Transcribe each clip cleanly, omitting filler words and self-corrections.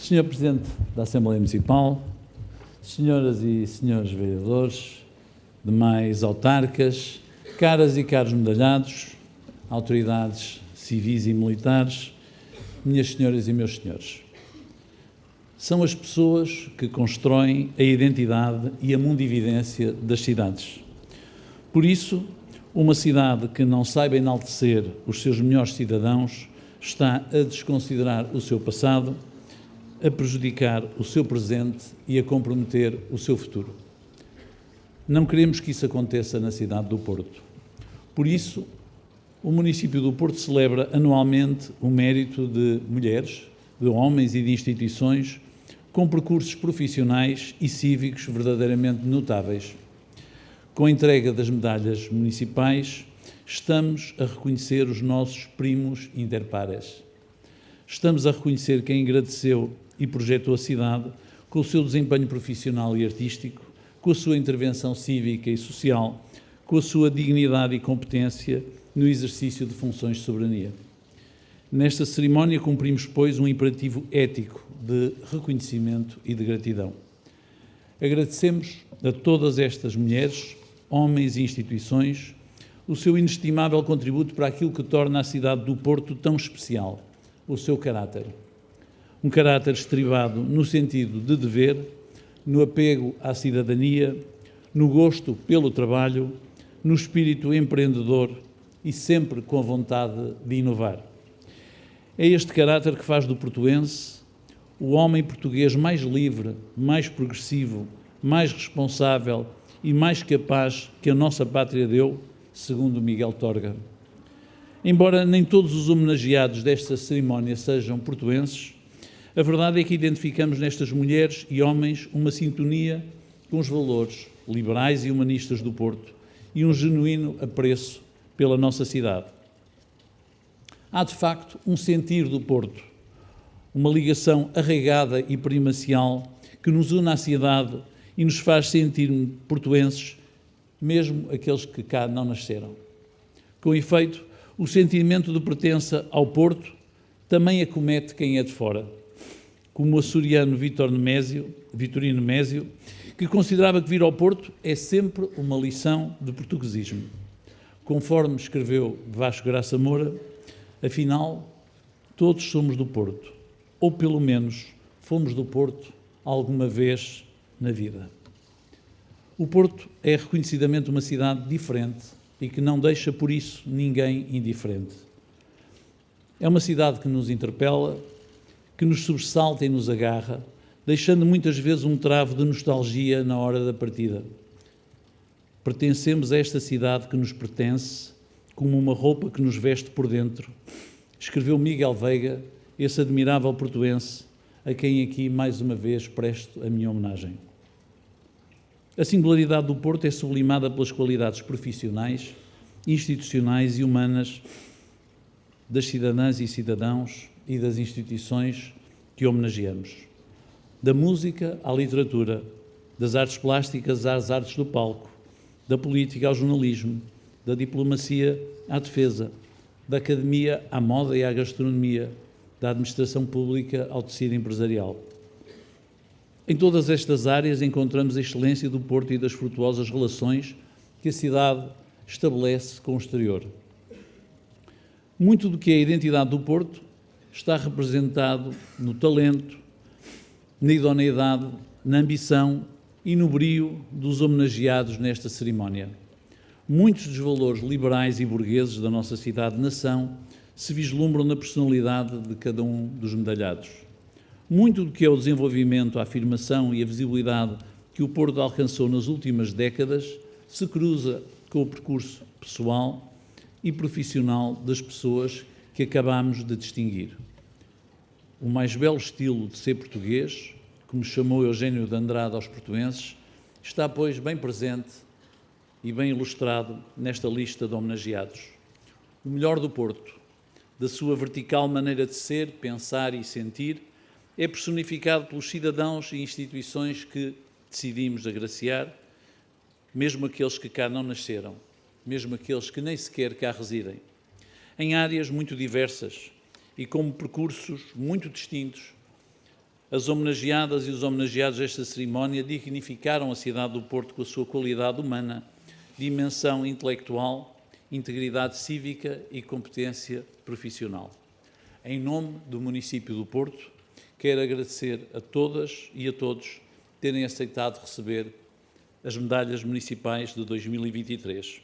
Senhor Presidente da Assembleia Municipal, senhoras e senhores vereadores, demais autarcas, caras e caros medalhados, autoridades civis e militares, minhas senhoras e meus senhores. São as pessoas que constroem a identidade e a mundividência das cidades. Por isso, uma cidade que não saiba enaltecer os seus melhores cidadãos está a desconsiderar o seu passado, a prejudicar o seu presente e a comprometer o seu futuro. Não queremos que isso aconteça na cidade do Porto. Por isso, o município do Porto celebra anualmente o mérito de mulheres, de homens e de instituições com percursos profissionais e cívicos verdadeiramente notáveis. Com a entrega das medalhas municipais, estamos a reconhecer os nossos primos inter pares. Estamos a reconhecer quem agradeceu e projetou a cidade com o seu desempenho profissional e artístico, com a sua intervenção cívica e social, com a sua dignidade e competência no exercício de funções de soberania. Nesta cerimónia cumprimos, pois, um imperativo ético de reconhecimento e de gratidão. Agradecemos a todas estas mulheres, homens e instituições o seu inestimável contributo para aquilo que torna a cidade do Porto tão especial, o seu caráter. Um caráter estribado no sentido de dever, no apego à cidadania, no gosto pelo trabalho, no espírito empreendedor e sempre com a vontade de inovar. É este caráter que faz do portuense o homem português mais livre, mais progressivo, mais responsável e mais capaz que a nossa pátria deu, segundo Miguel Torga. Embora nem todos os homenageados desta cerimónia sejam portuenses, a verdade é que identificamos nestas mulheres e homens uma sintonia com os valores liberais e humanistas do Porto e um genuíno apreço pela nossa cidade. Há, de facto, um sentir do Porto, uma ligação arraigada e primacial que nos une à cidade e nos faz sentir portuenses, mesmo aqueles que cá não nasceram. Com efeito, o sentimento de pertença ao Porto também acomete quem é de fora, como o açoriano Vitorino Mésio, que considerava que vir ao Porto é sempre uma lição de portuguesismo. Conforme escreveu Vasco Graça Moura, afinal, todos somos do Porto, ou pelo menos fomos do Porto alguma vez na vida. O Porto é reconhecidamente uma cidade diferente e que não deixa, por isso, ninguém indiferente. É uma cidade que nos interpela, que nos sobressalta e nos agarra, deixando muitas vezes um travo de nostalgia na hora da partida. Pertencemos a esta cidade que nos pertence, como uma roupa que nos veste por dentro, escreveu Miguel Veiga, esse admirável portuense, a quem aqui mais uma vez presto a minha homenagem. A singularidade do Porto é sublimada pelas qualidades profissionais, institucionais e humanas das cidadãs e cidadãos e das instituições que homenageamos. Da música à literatura, das artes plásticas às artes do palco, da política ao jornalismo, da diplomacia à defesa, da academia à moda e à gastronomia, da administração pública ao tecido empresarial. Em todas estas áreas encontramos a excelência do Porto e das frutuosas relações que a cidade estabelece com o exterior. Muito do que é a identidade do Porto está representado no talento, na idoneidade, na ambição e no brio dos homenageados nesta cerimónia. Muitos dos valores liberais e burgueses da nossa cidade-nação se vislumbram na personalidade de cada um dos medalhados. Muito do que é o desenvolvimento, a afirmação e a visibilidade que o Porto alcançou nas últimas décadas se cruza com o percurso pessoal e profissional das pessoas que acabamos de distinguir. O mais belo estilo de ser português, como chamou Eugênio de Andrade aos portuenses, está, pois, bem presente e bem ilustrado nesta lista de homenageados. O melhor do Porto, da sua vertical maneira de ser, pensar e sentir, é personificado pelos cidadãos e instituições que decidimos agraciar, mesmo aqueles que cá não nasceram, mesmo aqueles que nem sequer cá residem, em áreas muito diversas e com percursos muito distintos, As homenageadas e os homenageados desta cerimónia dignificaram a cidade do Porto com a sua qualidade humana, dimensão intelectual, integridade cívica e competência profissional. Em nome do município do Porto, quero agradecer a todas e a todos terem aceitado receber as medalhas municipais de 2023.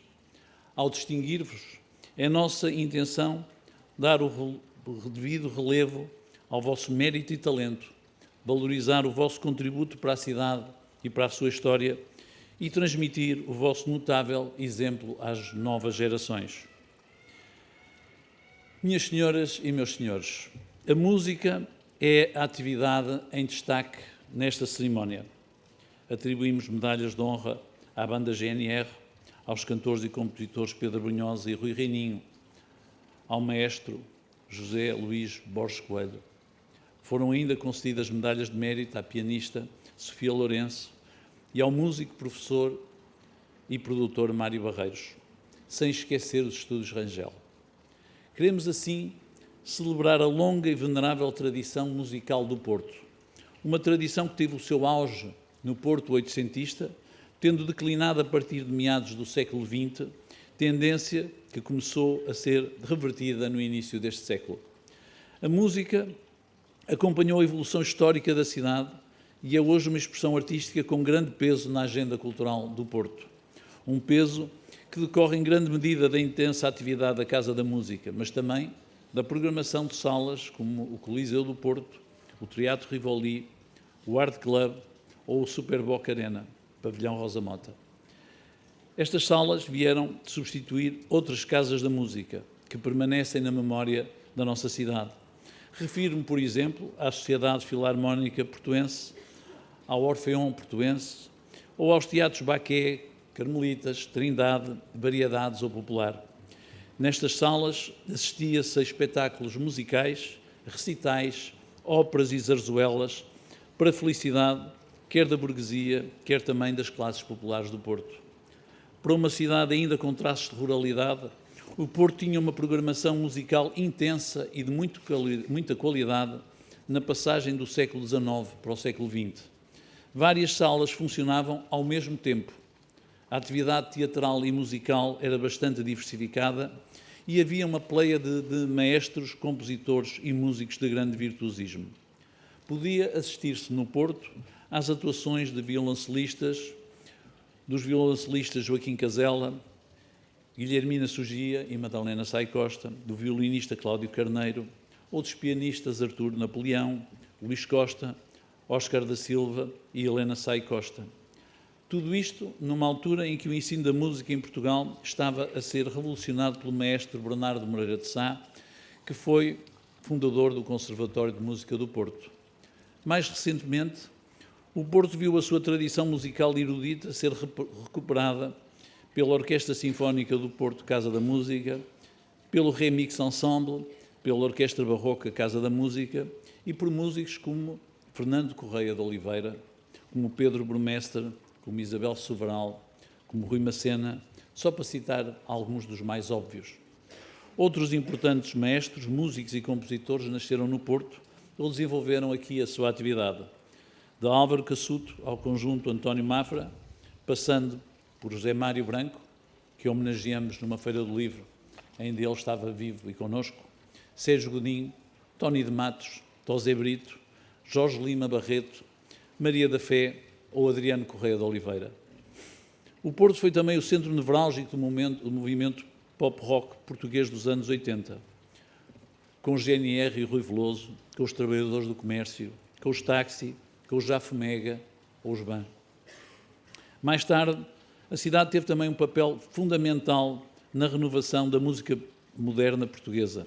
Ao distinguir-vos, é nossa intenção dar o devido relevo ao vosso mérito e talento, valorizar o vosso contributo para a cidade e para a sua história e transmitir o vosso notável exemplo às novas gerações. Minhas senhoras e meus senhores, a música é a atividade em destaque nesta cerimónia. Atribuímos medalhas de honra à banda GNR, aos cantores e compositores Pedro Brunhosa e Rui Reininho, ao maestro José Luís Borges Coelho. Foram ainda concedidas medalhas de mérito à pianista Sofia Lourenço e ao músico, professor e produtor Mário Barreiros, sem esquecer os Estúdios Rangel. Queremos, assim, celebrar a longa e venerável tradição musical do Porto, uma tradição que teve o seu auge no Porto oitocentista, tendo declinado a partir de meados do século XX, tendência que começou a ser revertida no início deste século. A música acompanhou a evolução histórica da cidade e é hoje uma expressão artística com grande peso na agenda cultural do Porto. Um peso que decorre em grande medida da intensa atividade da Casa da Música, mas também da programação de salas como o Coliseu do Porto, o Teatro Rivoli, o Art Club ou o Super Boca Arena, Pavilhão Rosa Mota. Estas salas vieram substituir outras casas da música que permanecem na memória da nossa cidade. Refiro-me, por exemplo, à Sociedade Filarmónica Portuense, ao Orfeão Portuense ou aos teatros Baqué, Carmelitas, Trindade, Variedades ou Popular. Nestas salas assistia-se a espetáculos musicais, recitais, óperas e zarzuelas para a felicidade quer da burguesia, quer também das classes populares do Porto. Para uma cidade ainda com traços de ruralidade, o Porto tinha uma programação musical intensa e de muita qualidade na passagem do século XIX para o século XX. Várias salas funcionavam ao mesmo tempo. A atividade teatral e musical era bastante diversificada e havia uma pleiade de maestros, compositores e músicos de grande virtuosismo. Podia assistir-se no Porto às atuações de violoncelistas, dos violoncelistas Joaquim Casella, Guilhermina Sugia e Madalena Sai Costa, do violinista Cláudio Carneiro, ou dos pianistas Artur Napoleão, Luís Costa, Óscar da Silva e Helena Sai Costa. Tudo isto numa altura em que o ensino da música em Portugal estava a ser revolucionado pelo maestro Bernardo Moreira de Sá, que foi fundador do Conservatório de Música do Porto. Mais recentemente, o Porto viu a sua tradição musical erudita ser recuperada pela Orquestra Sinfónica do Porto Casa da Música, pelo Remix Ensemble, pela Orquestra Barroca Casa da Música e por músicos como Fernando Correia de Oliveira, como Pedro Burmester, como Isabel Sobral, como Rui Macena, só para citar alguns dos mais óbvios. Outros importantes maestros, músicos e compositores nasceram no Porto ou desenvolveram aqui a sua atividade. De Álvaro Cassuto ao conjunto António Mafra, passando por José Mário Branco, que homenageamos numa Feira do Livro, ainda ele estava vivo e connosco, Sérgio Godinho, Tony de Matos, Tosé Brito, Jorge Lima Barreto, Maria da Fé ou Adriano Correia de Oliveira. O Porto foi também o centro nevrálgico do movimento pop-rock português dos anos 80, com o GNR e Rui Veloso, com os trabalhadores do comércio, com os táxi, com os Jafomega ou os BAN. Mais tarde, a cidade teve também um papel fundamental na renovação da música moderna portuguesa,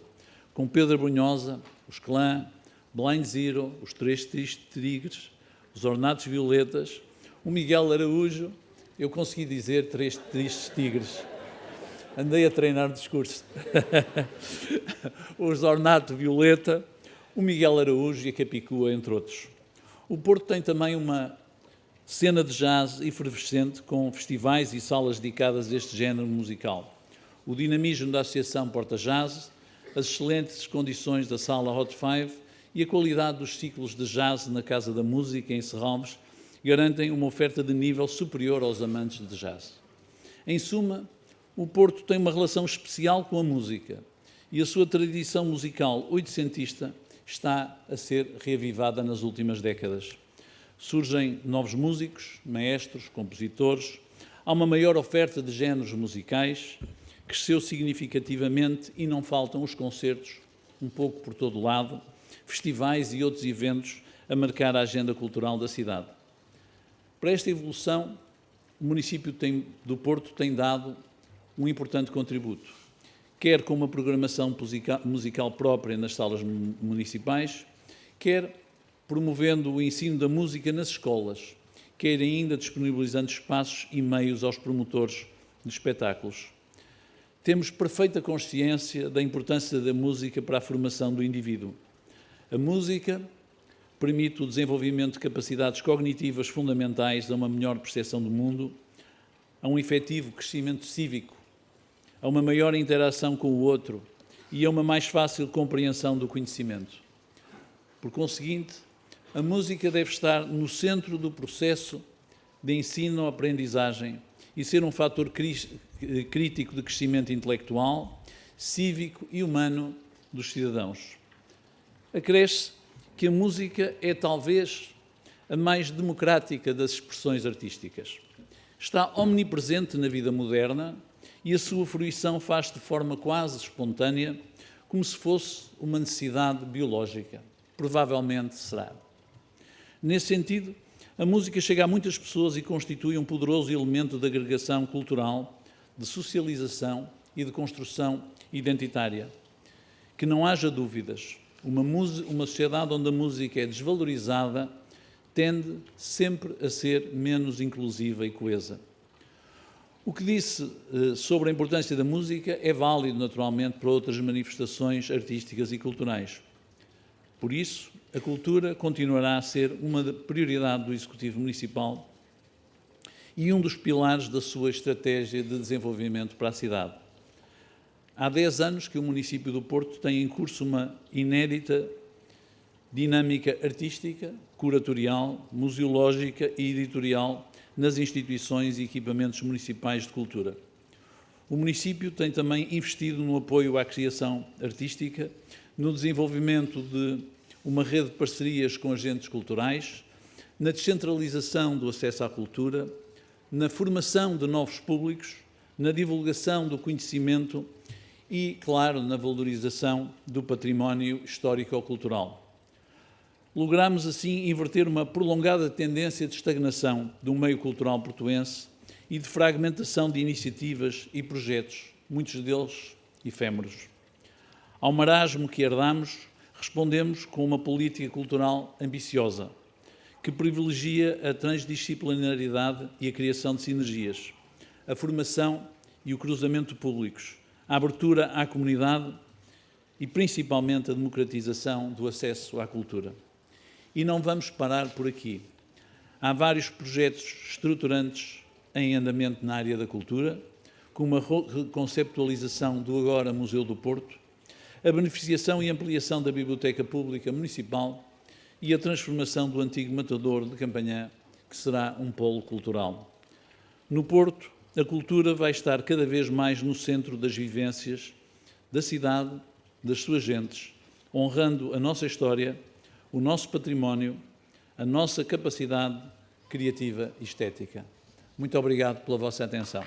com Pedro Brunhosa, os Clã, Blind Zero, os Três Tigres, os Ornatos Violetas, o Miguel Araújo, eu consegui dizer Três Tristes Tigres, andei a treinar discurso, os Ornato Violeta, o Miguel Araújo e a Capicua, entre outros. O Porto tem também uma cena de jazz efervescente com festivais e salas dedicadas a este género musical. O dinamismo da Associação Porta Jazz, as excelentes condições da Sala Hot 5 e a qualidade dos ciclos de jazz na Casa da Música, em Serralves, garantem uma oferta de nível superior aos amantes de jazz. Em suma, o Porto tem uma relação especial com a música e a sua tradição musical oitocentista está a ser reavivada nas últimas décadas. Surgem novos músicos, maestros, compositores, há uma maior oferta de géneros musicais, cresceu significativamente e não faltam os concertos, um pouco por todo o lado, festivais e outros eventos a marcar a agenda cultural da cidade. Para esta evolução, o município do Porto tem dado um importante contributo, quer com uma programação musical própria nas salas municipais, quer promovendo o ensino da música nas escolas, quer ainda disponibilizando espaços e meios aos promotores de espetáculos. Temos perfeita consciência da importância da música para a formação do indivíduo. A música permite o desenvolvimento de capacidades cognitivas fundamentais a uma melhor percepção do mundo, a um efetivo crescimento cívico, a uma maior interação com o outro e a uma mais fácil compreensão do conhecimento. Por conseguinte, a música deve estar no centro do processo de ensino-aprendizagem e ser um fator crítico de crescimento intelectual, cívico e humano dos cidadãos. Acresce que a música é talvez a mais democrática das expressões artísticas. Está omnipresente na vida moderna e a sua fruição faz-se de forma quase espontânea, como se fosse uma necessidade biológica. Provavelmente será. Nesse sentido, a música chega a muitas pessoas e constitui um poderoso elemento de agregação cultural, de socialização e de construção identitária. Que não haja dúvidas, uma sociedade onde a música é desvalorizada tende sempre a ser menos inclusiva e coesa. O que disse sobre a importância da música é válido, naturalmente, para outras manifestações artísticas e culturais. Por isso, a cultura continuará a ser uma prioridade do Executivo Municipal e um dos pilares da sua estratégia de desenvolvimento para a cidade. Há 10 anos que o município do Porto tem em curso uma inédita dinâmica artística, curatorial, museológica e editorial nas instituições e equipamentos municipais de cultura. O município tem também investido no apoio à criação artística, no desenvolvimento de uma rede de parcerias com agentes culturais, na descentralização do acesso à cultura, na formação de novos públicos, na divulgação do conhecimento e, claro, na valorização do património histórico-cultural. Logramos, assim, inverter uma prolongada tendência de estagnação do meio cultural portuense e de fragmentação de iniciativas e projetos, muitos deles efêmeros. Ao marasmo que herdamos, respondemos com uma política cultural ambiciosa, que privilegia a transdisciplinaridade e a criação de sinergias, a formação e o cruzamento de públicos, a abertura à comunidade e, principalmente, a democratização do acesso à cultura. E não vamos parar por aqui. Há vários projetos estruturantes em andamento na área da cultura, como a reconceptualização do agora Museu do Porto, a beneficiação e ampliação da Biblioteca Pública Municipal e a transformação do antigo Matadouro de Campanhã, que será um polo cultural. No Porto, a cultura vai estar cada vez mais no centro das vivências da cidade, das suas gentes, honrando a nossa história, o nosso património, a nossa capacidade criativa e estética. Muito obrigado pela vossa atenção.